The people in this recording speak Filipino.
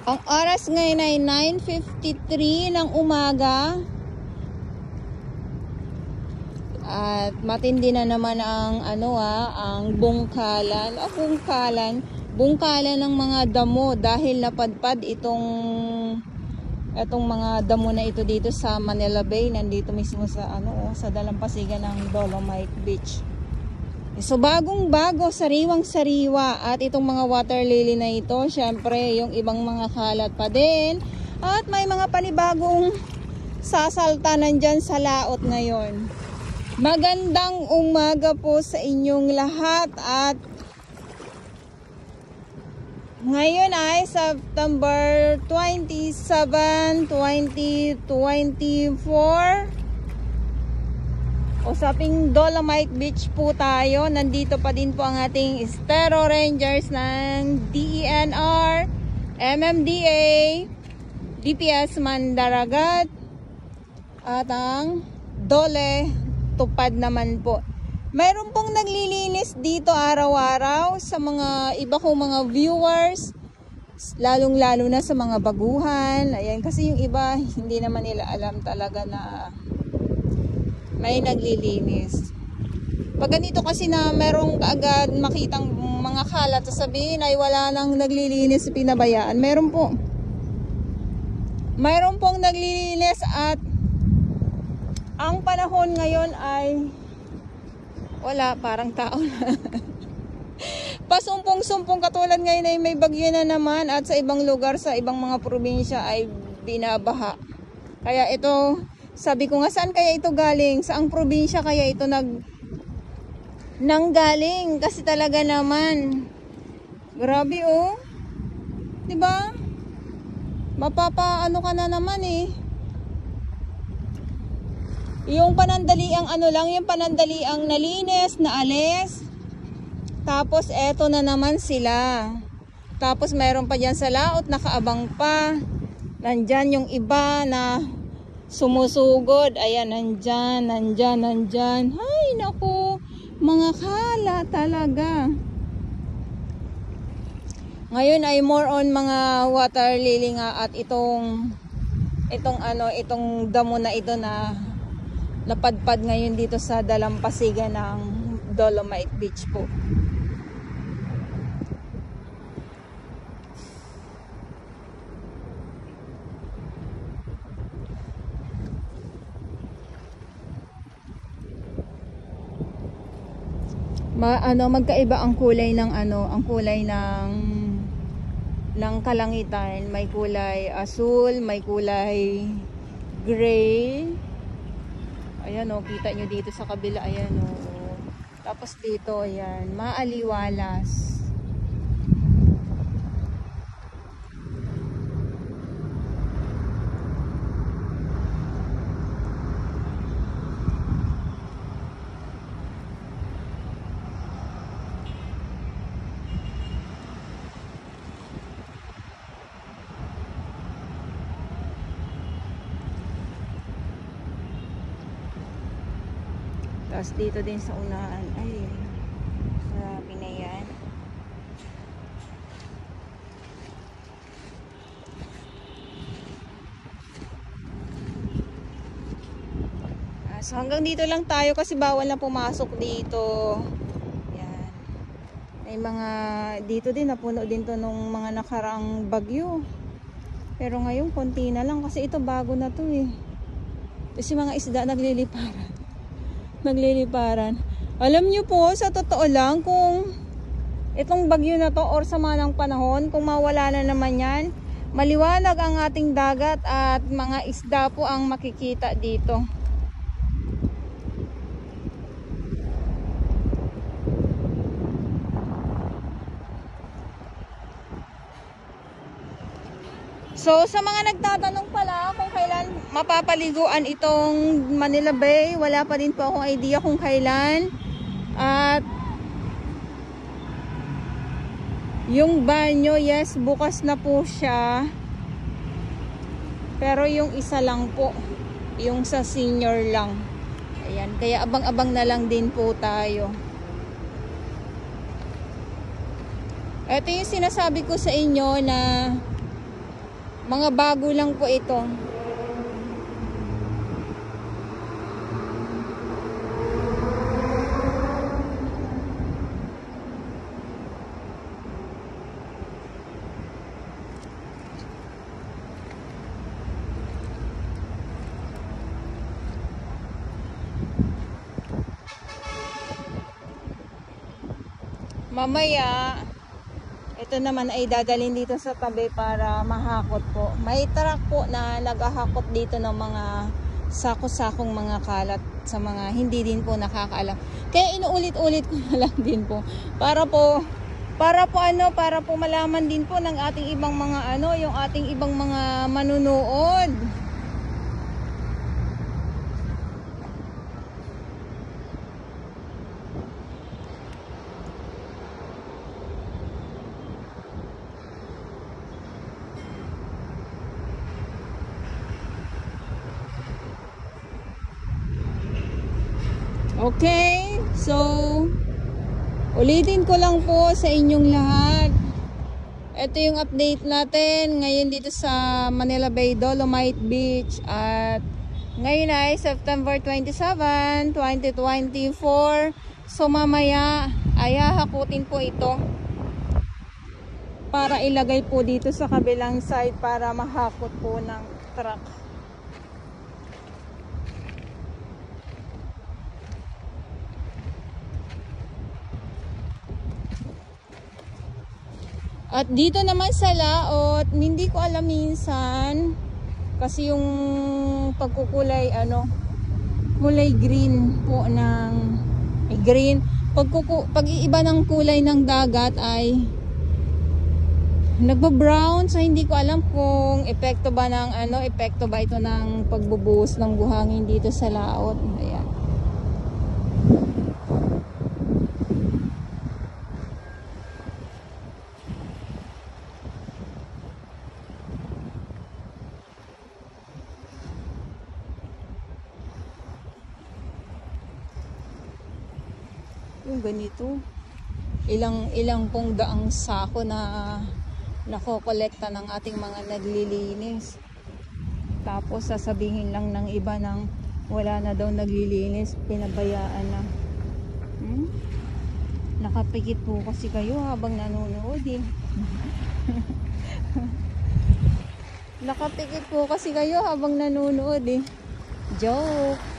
Ang oras ngayon ay 9:53 ng umaga. At matindi na naman ang ang bungkalan ng mga damo dahil napadpad itong mga damo na ito dito sa Manila Bay, nandito mismo sa sa dalampasigan ng Dolomite Beach. So bagong-bago, sariwang-sariwa, at itong mga water lily na ito, syempre yung ibang mga kalat pa din at may mga panibagong sasalta nandyan sa laot ngayon. Magandang umaga po sa inyong lahat, at ngayon ay September 27, 2024. Usaping Dolomite Beach po tayo. Nandito pa din po ang ating Estero Rangers ng DENR, MMDA, DPS Mandaragat, at ang Dole Tupad naman po. Mayroon pong naglilinis dito araw-araw sa mga iba kong mga viewers, lalong-lalo na sa mga baguhan. Ayan, kasi yung iba hindi naman nila alam talaga na may naglilinis. Pag ganito kasi na merong kaagad makitang mga kalat, sasabihin ay wala nang naglilinis, pinabayaan. Meron pong naglilinis, at ang panahon ngayon ay wala, parang tao na. Pasumpong-sumpong, katulad ngayon ay may bagyo na naman, at sa ibang lugar, sa ibang mga probinsya ay binabaha. Kaya ito, sabi ko nga, saan kaya ito galing? Saang probinsya kaya ito nanggaling? Kasi talaga naman, grabe oh. 'Di ba? Mapapaano ka na naman eh. Yung panandaliang yung panandaliang nalinis, naalis. Tapos eto na naman sila. Tapos mayroon pa diyan sa laot, nakaabang pa. Nandyan yung iba na sumusugod. Ayan, nandyan. Ay, naku, mga kala talaga. Ngayon ay more on mga water lily nga, at itong damo na ito na napadpad ngayon dito sa dalampasigan ng Dolomite Beach po. Magkaiba ang kulay ng kalangitan. May kulay asul, may kulay gray. Ayan kita nyo dito sa kabila, ayan Tapos dito, ayan, maaliwalas. Tapos dito din sa unahan, ay, grabe na yan. So hanggang dito lang tayo kasi bawal na pumasok dito. Yan. May mga, dito din, napuno din to nung mga nakaraang bagyo. Pero ngayon, konti na lang kasi ito bago na to eh. Kasi mga isda nagliliparan. Alam nyo po, sa totoo lang, kung itong bagyo na to or sama ng panahon, kung mawala na naman yan, maliwanag ang ating dagat at mga isda po ang makikita dito. So sa mga nagtatanong pala kung kailan mapapaliguan itong Manila Bay, wala pa din po akong idea kung kailan. At yung banyo, yes, bukas na po siya. Pero yung isa lang po, yung sa senior lang. Ayan, kaya abang-abang na lang din po tayo. Ito yung sinasabi ko sa inyo na Mga bago lang po ito. Mamaya, ito naman ay dadalhin dito sa tabi para mahakot po. May truck po na naghahakot dito ng mga sako-sakong mga kalat sa mga hindi din po nakakaalam. Kaya inuulit-ulit ko na lang din po. Para po malaman din po ng ating ibang mga yung ating ibang mga manunood. Okay, so ulitin ko lang po sa inyong lahat. Ito yung update natin ngayon dito sa Manila Bay, Dolomite Beach. At ngayon ay September 27, 2024. So mamaya ay hahakutin po ito para ilagay po dito sa kabilang side para mahakot po ng truck. At dito naman sa laot, hindi ko alam minsan kasi yung pagkukulay kulay green po ng green. Pag-iiba ng kulay ng dagat ay nagba-brown, so hindi ko alam kung epekto ba ito ng pagbubuhos ng buhangin dito sa laot. Ayan. Yung ganito, ilang pong daang sako na nakokolekta ng ating mga naglilinis. Tapos sasabihin lang ng iba nang wala na daw naglilinis, pinabayaan na. Nakapikit po kasi kayo habang nanonood eh. Nakapikit po kasi kayo habang nanonood eh. Joke.